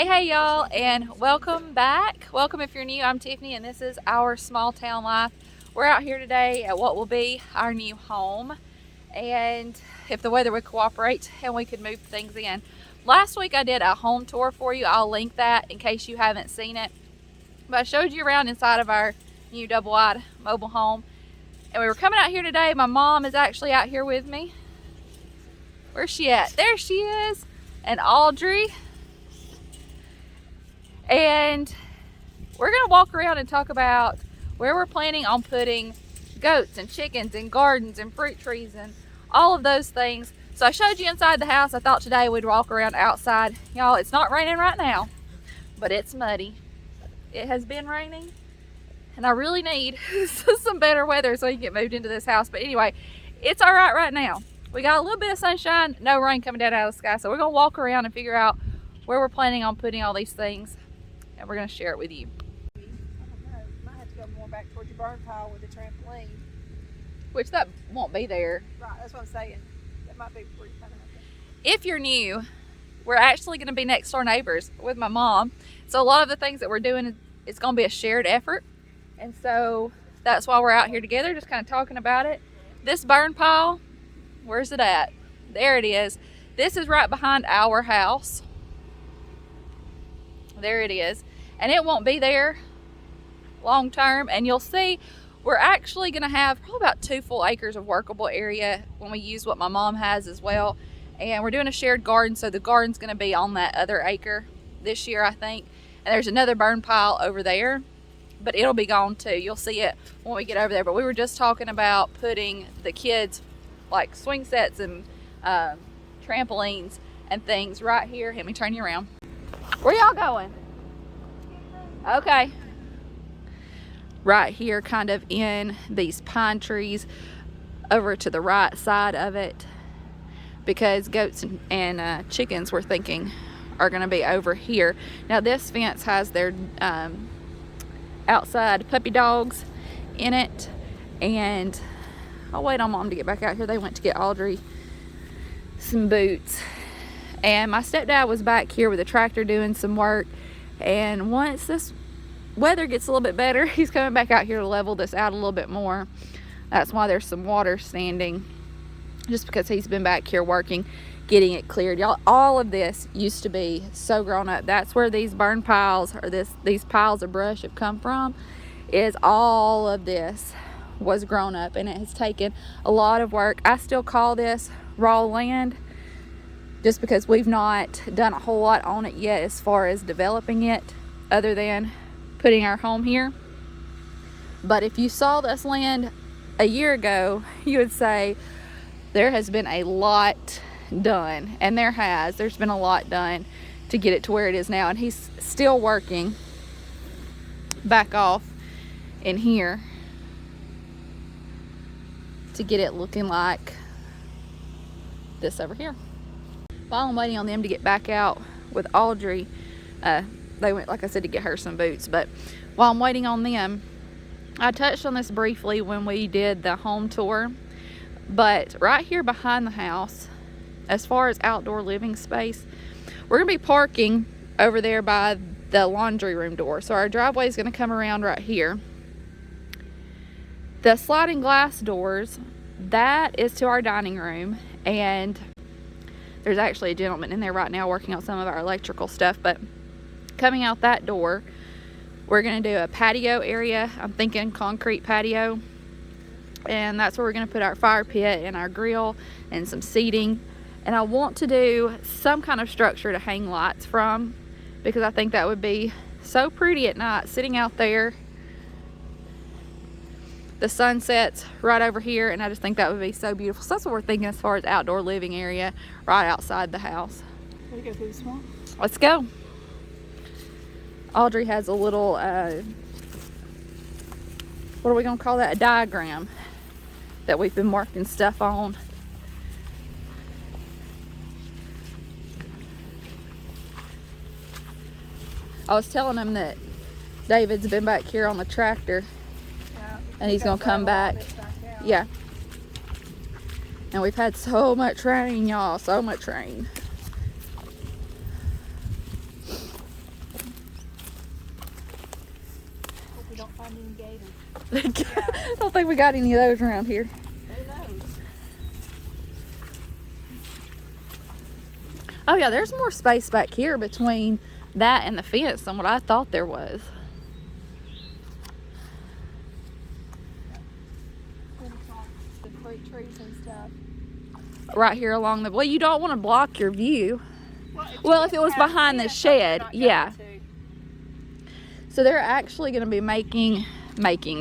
Hey y'all, and welcome back. Welcome if you're new. I'm Tiffany and this is our small town life. We're out here today at what will be our new home, and if the weather would cooperate and we could move things in. Last week I did a home tour for you. I'll link that in case you haven't seen it, but I showed you around inside of our new double wide mobile home, and we were coming out here today. My mom is actually out here with me. Where's she at? There she is. And Audrey. And we're gonna walk around and talk about where we're planning on putting goats and chickens and gardens and fruit trees and all of those things. So I showed you inside the house. I thought today we'd walk around outside. Y'all, it's not raining right now, but it's muddy. It has been raining, and I really need some better weather so you can get moved into this house. But anyway, it's all right now. We got a little bit of sunshine, no rain coming down out of the sky. So we're gonna walk around and figure out where we're planning on putting all these things, and we're gonna share it with you. I don't know. You might have to go more back towards your burn pile with the trampoline. Which that won't be there. Right, that's what I'm saying. That might be pretty kind of okay. If you're new, we're actually gonna be next door neighbors with my mom. So a lot of the things that we're doing is gonna be a shared effort. And so that's why we're out here together, just kind of talking about it. This burn pile, where's it at? There it is. This is right behind our house. There it is. And it won't be there long term. And you'll see we're actually going to have probably about 2 full acres of workable area when we use what my mom has as well. And we're doing a shared garden, so the garden's going to be on that other acre this year, I think. And there's another burn pile over there, but it'll be gone too. You'll see it when we get over there. But we were just talking about putting the kids like swing sets and trampolines and things right here. Let me turn you around. Where y'all going? Okay. Right here, kind of in these pine trees over to the right side of it, because goats and chickens, we're thinking, are going to be over here. Now this fence has their outside puppy dogs in it, and I'll wait on Mom to get back out here. They went to get Audrey some boots, and my stepdad was back here with a tractor doing some work, and once this weather gets a little bit better, he's coming back out here to level this out a little bit more. That's why there's some water standing, just because he's been back here working, getting it cleared. Y'all, all of this used to be so grown up. That's where these burn piles, or these piles of brush have come from, is all of this was grown up, and it has taken a lot of work. I still call this raw land, just because we've not done a whole lot on it yet as far as developing it, other than putting our home here. But if you saw this land a year ago, you would say there has been a lot done, and there's been a lot done to get it to where it is now. And he's still working back off in here to get it looking like this over here. While I'm waiting on them to get back out with Audrey, they went, like I said, to get her some boots. But while I'm waiting on them, I touched on this briefly when we did the home tour, but right here behind the house, as far as outdoor living space, we're gonna be parking over there by the laundry room door. So our driveway is gonna come around right here. The sliding glass doors, that is to our dining room, and there's actually a gentleman in there right now working on some of our electrical stuff. But coming out that door, we're going to do a patio area. I'm thinking concrete patio, and that's where we're going to put our fire pit and our grill and some seating. And I want to do some kind of structure to hang lights from, because I think that would be so pretty at night sitting out there. The sun sets right over here, and I just think that would be so beautiful. So that's what we're thinking as far as outdoor living area right outside the house. Can we go through the swamp? Let's go. Audrey has a little, what are we going to call that? A diagram that we've been working stuff on. I was telling him that David's been back here on the tractor, and he's going to come back. Yeah. And we've had so much rain, y'all. So much rain. we don't find any gators. I don't think we got any of those around here. Who knows? Oh yeah, there's more space back here between that and the fence than what I thought there was. The fruit trees and stuff. Right here along the, well, you don't want to block your view. Well, if it was behind the shed, yeah. So they're actually going to be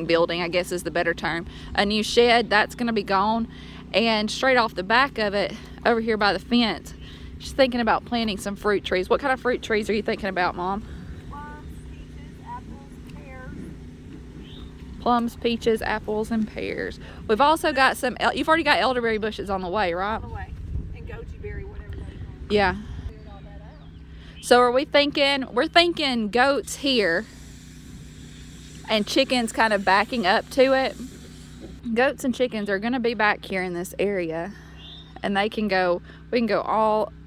building, I guess is the better term, a new shed. That's going to be gone. And straight off the back of it, over here by the fence, she's thinking about planting some fruit trees. What kind of fruit trees are you thinking about, Mom? Plums, peaches, apples, pears. Plums, peaches, apples, and pears. We've also got some, you've already got elderberry bushes on the way, right? On the way. And goji berry, whatever they call it. Yeah. Figured all that out. So are we thinking, we're thinking goats here and chickens kind of backing up to it. Goats and chickens are going to be back here in this area, and we can go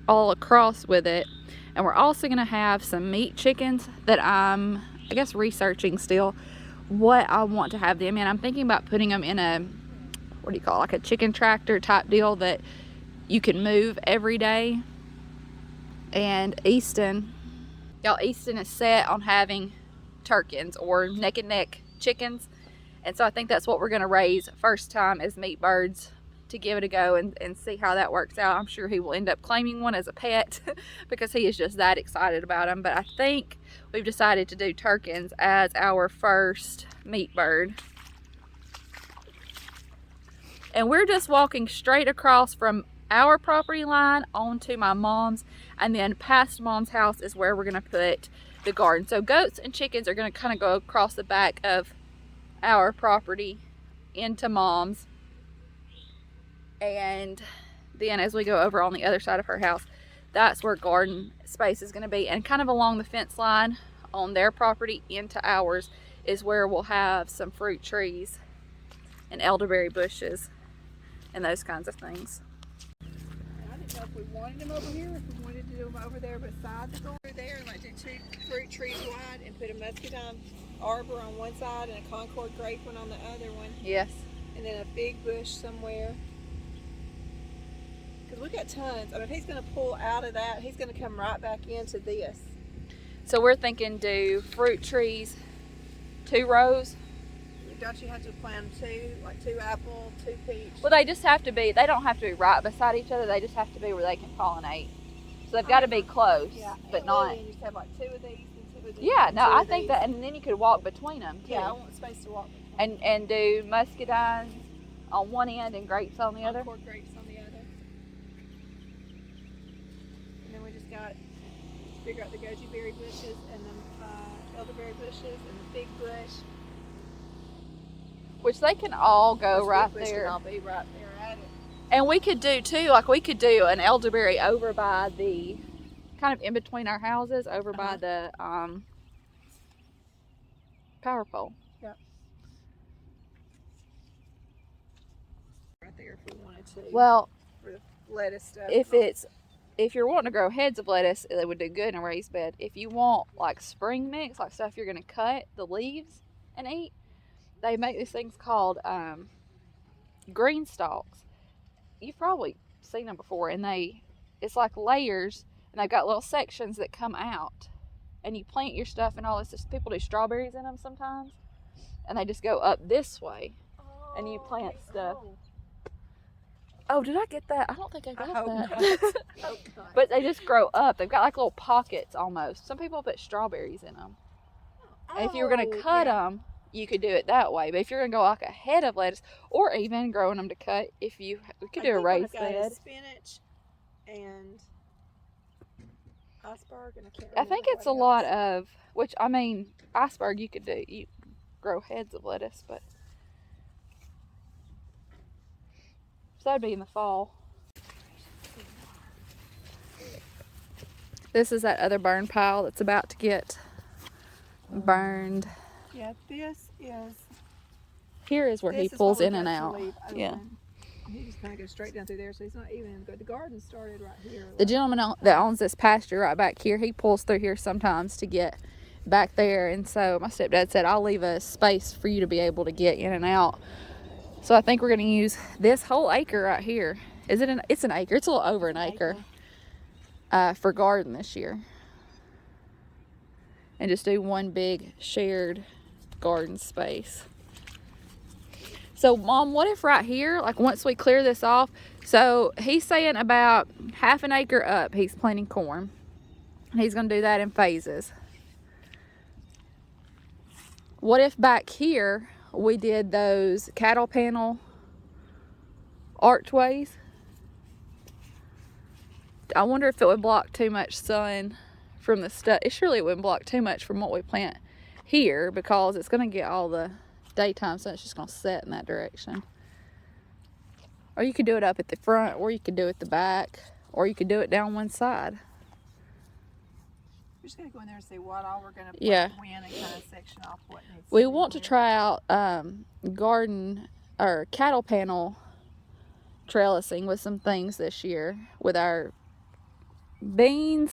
all across with it. And we're also going to have some meat chickens that I'm, I guess, researching still what I want to have them in. I'm thinking about putting them in a, what do you call it, like a chicken tractor type deal that you can move every day. And Easton is set on having turkeys or neck and neck chickens, and so I think that's what we're going to raise first time as meat birds, to give it a go and see how that works out. I'm sure he will end up claiming one as a pet because he is just that excited about them. But I think we've decided to do turkeys as our first meat bird. And we're just walking straight across from our property line onto my mom's, and then past Mom's house is where we're going to put the garden. So goats and chickens are going to kind of go across the back of our property into Mom's, and then as we go over on the other side of her house, that's where garden space is going to be. And kind of along the fence line on their property into ours is where we'll have some fruit trees and elderberry bushes and those kinds of things. I didn't know if we wanted them over here, or if we wanted to do them over there beside the door there, and like do 2 fruit trees wide and put a muscadine arbor on one side and a Concord grape one on the other one. Yes. And then a big bush somewhere. Because we got tons. I mean, if he's going to pull out of that, he's going to come right back into this. So we're thinking do fruit trees 2 rows. Don't you have to plant 2, like 2 apple, 2 peach? Well, they just have to be, they don't have to be right beside each other. They just have to be where they can pollinate. So they've got to be close, yeah, but not. You just have like 2 of these and 2 of these. Yeah, and no, 2 I of think these. that, and then you could walk between them too. Yeah, I want space to walk between. And do muscadines on one end and grapes on the other. Concord grapes on the other. And then we just got to figure out the goji berry bushes and the elderberry bushes and the big bush. Which they can all go Those right big bush there. can all be right there at it. And we could do too, like we could do an elderberry over by the, kind of in between our houses, over by the power pole. Yep. Right there if we wanted to. Well, for the lettuce stuff. if you're wanting to grow heads of lettuce, it would do good in a raised bed. If you want like spring mix, like stuff you're gonna cut the leaves and eat, they make these things called green stalks. You've probably seen them before, and it's like layers, and they've got little sections that come out, and you plant your stuff and all this. People do strawberries in them sometimes, and they just go up this way, and you plant stuff. Oh, did I get that? I don't think I got that. Not. But they just grow up. They've got like little pockets almost. Some people put strawberries in them. And if you were going to cut them, you could do it that way. But if you're going to go like a head of lettuce, or even growing them to cut, we could do a raised bed. Spinach and iceberg, and I can't remember. I think it's a lot of, which I mean, iceberg you could do. You grow heads of lettuce, but so that'd be in the fall. This is that other burn pile that's about to get burned. Yeah, this is. Here is where he pulls in and out. Yeah. He just kind of goes straight down through there, so he's not even good. The garden started right here. The gentleman that owns this pasture right back here, he pulls through here sometimes to get back there, and so my stepdad said I'll leave a space for you to be able to get in and out. So I think we're going to use this whole acre right here. It's an acre. It's a little over an acre for garden this year, and just do one big shared garden space. So Mom, what if right here, like once we clear this off, so he's saying about half an acre up he's planting corn. He's going to do that in phases. What if back here we did those cattle panel archways? I wonder if it would block too much sun from the stuff. It surely wouldn't block too much from what we plant here, because it's going to get all the daytime sun. It's just going to set in that direction. Or you could do it up at the front, or you could do it at the back, or you could do it down one side. We're just going to go in there and see what all we're going to plant when, and kind of section off what needs We to be want to there. try out garden or cattle panel trellising with some things this year with our beans.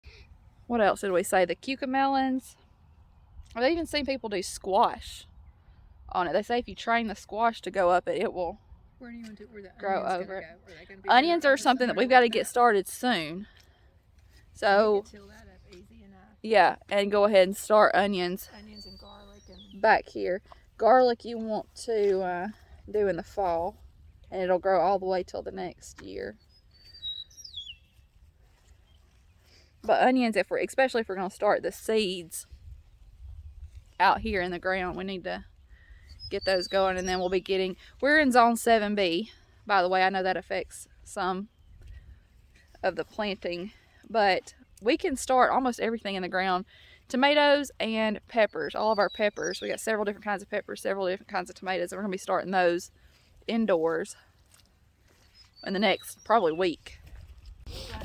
What else did we say? The cucamelons. I've even seen people do squash on it. They say if you train the squash to go up it, it will Where do you want to, where the grow onions over it. gonna go? Are they gonna be Onions there are something that somewhere we've got to like get that? started soon. You So can till that up easy enough. yeah, and go ahead and start onions Onions and garlic and back here. Garlic you want to do in the fall, and it'll grow all the way till the next year. But onions, especially if we're going to start the seeds out here in the ground, we need to get those going, and then we'll be we're in zone 7B, by the way. I know that affects some of the planting, but we can start almost everything in the ground. Tomatoes and peppers, all of our peppers. We got several different kinds of peppers, several different kinds of tomatoes, and we're going to be starting those indoors in the next probably week.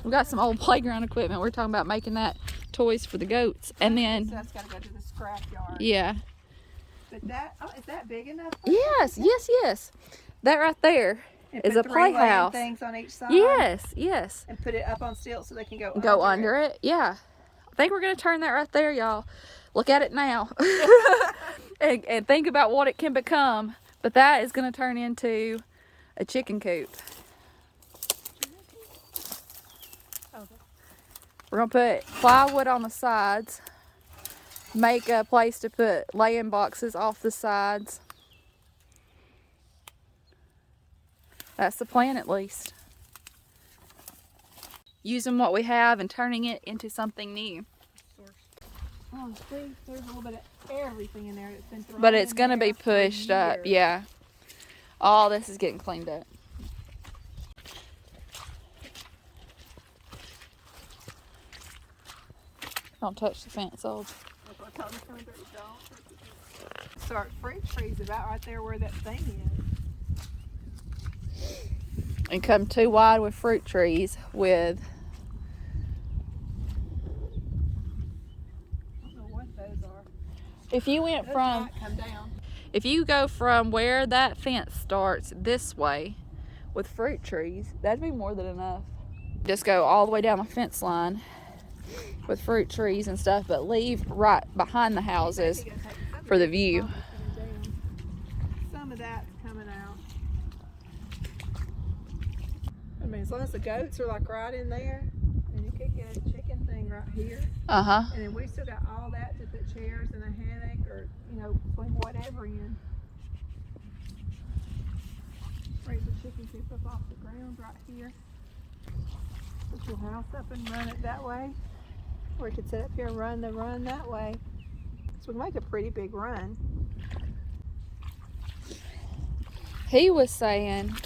We've got some old playground equipment. We're talking about making that toys for the goats, and then so that's got to go to the scrap yard. yeah. But is that big enough? Yes. That right there And is put a 3 laying playhouse. things on each side. Yes. And put it up on stilts so they can go Under it. Yeah. I think we're gonna turn that right there, y'all. Look at it now, and think about what it can become. But that is gonna turn into a chicken coop. We're gonna put plywood on the sides, make a place to put laying boxes off the sides. That's the plan, at least. Using what we have and turning it into something new. Oh, see, there's a little bit of everything in there that's been thrown. But it's in gonna there be for pushed up, years. yeah. All this is getting cleaned up. Don't touch the fence, old. That's what I told them coming through the door. Start fruit trees about right there where that thing is. And come too wide with fruit trees with I don't know what those are. if you went Those from might come down. if you go from where that fence starts this way with fruit trees, that'd be more than enough. Just go all the way down the fence line with fruit trees and stuff, but leave right behind the houses for the view. Some of that's coming out. I mean, as long as the goats are like right in there, and you could get a chicken thing right here. Uh-huh. And then we still got all that to put chairs and a hammock or, swing whatever in. Raise the chicken coop up off the ground right here. Put your house up and run it that way. Or you could sit up here and run the run that way. So we make a pretty big run. He was saying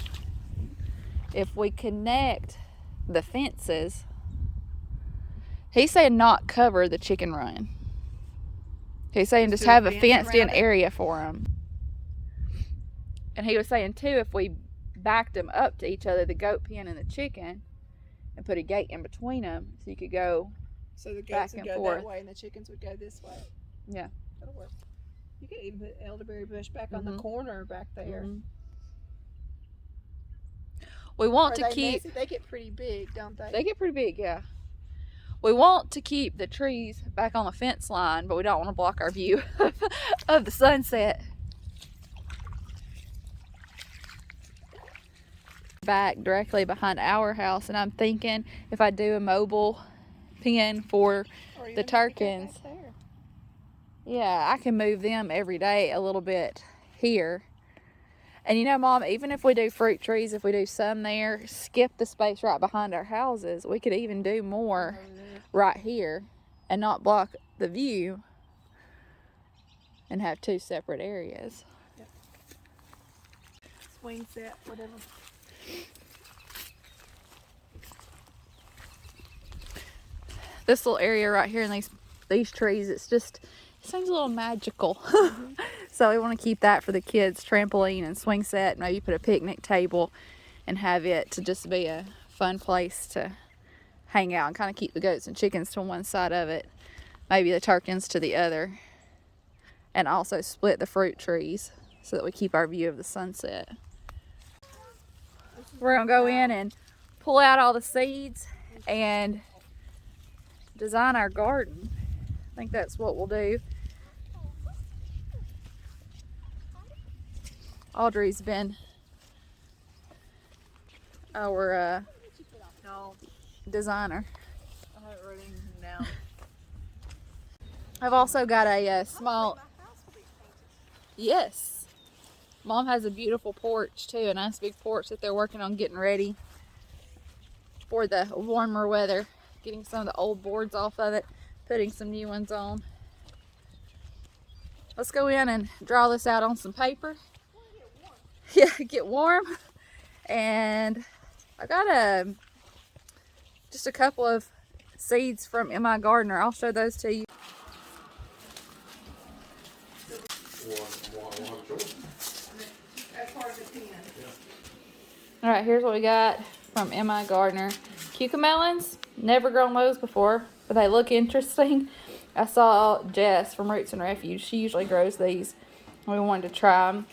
if we connect the fences, he's saying not cover the chicken run. He's saying just do a have a fence fenced in around it? area for them. And he was saying too, if we backed them up to each other, the goat pen and the chicken, and put a gate in between them, so you could go. So the Back goats would and go forth. that way and the chickens would go this way. Yeah. That'll work. You could even put elderberry bush back on the Mhm. corner back there. Mhm. We want Are to they keep. messy? They get pretty big, don't they? They get pretty big, yeah. We want to keep the trees back on the fence line, but we don't want to block our view of the sunset. Back directly behind our house, and I'm thinking if I do a mobile pen for the Turkins, yeah, I can move them every day a little bit here. And you know, Mom, even if we do fruit trees, if we do some there, skip the space right behind our houses, we could even do more right here and not block the view and have two separate areas. Yep. Swing set, whatever. This little area right here in these trees, it seems a little magical. So we want to keep that for the kids, trampoline and swing set, maybe put a picnic table and have it to just be a fun place to hang out and kind of keep the goats and chickens to one side of it, maybe the Turkins to the other, and also split the fruit trees so that we keep our view of the sunset. We're gonna go in and pull out all the seeds and design our garden. I think that's what we'll do. Audrey's been our designer. I haven't wrote anything down. I've also got a small, yes, Mom has a beautiful porch too, a nice big porch that they're working on getting ready for the warmer weather, getting some of the old boards off of it, putting some new ones on. Let's go in and draw this out on some paper. Yeah, get warm. And I got just a couple of seeds from M.I. Gardener. I'll show those to you. All right, here's what we got from M.I. Gardener. Cucamelons, never grown those before, but they look interesting. I saw Jess from Roots and Refuge. She usually grows these. We wanted to try them.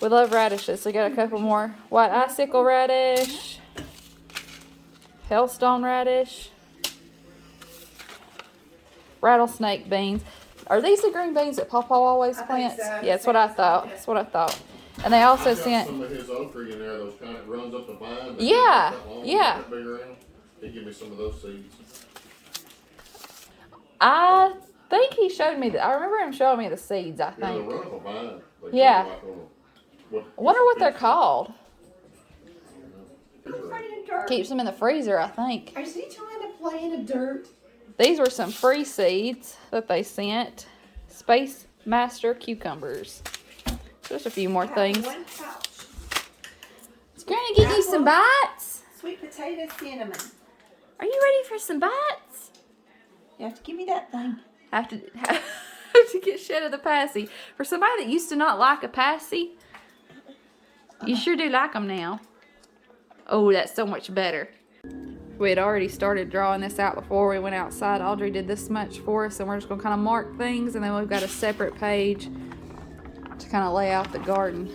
We love radishes, so we got a couple more. White icicle radish, hailstone radish, rattlesnake beans. Are these the green beans that Papa always plants? So. Yeah, that's what I thought. That's what I thought. And they also sent some of his okra in there, those kind of runs up the vine. Yeah, yeah. He gave me some of those seeds. I think he showed me I remember him showing me the seeds, I Yeah, they think. run up a vine. Yeah. I Wonder what they're called. Playing in dirt. Keeps them in the freezer, I think. Is he trying to play in the dirt? These were some free seeds that they sent. Space Master cucumbers. Just a few more things. One pouch. Is Granny get you some bites? Sweet potato cinnamon. Are you ready for some bites? You have to give me that thing. Have to get shed of the passy. For somebody that used to not like a passy, you sure do like them now. Oh, that's so much better. We had already started drawing this out before we went outside. Audrey did this much for us, and we're just going to kind of mark things, and then we've got a separate page to kind of lay out the garden.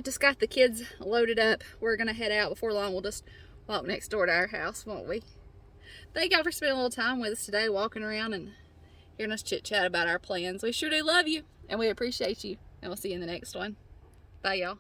Just got the kids loaded up. We're gonna head out before long. We'll just walk next door to our house, won't we? Thank y'all for spending a little time with us today, walking around and hearing us chit chat about our plans. We sure do love you and we appreciate you, and we'll see you in the next one. Bye, y'all.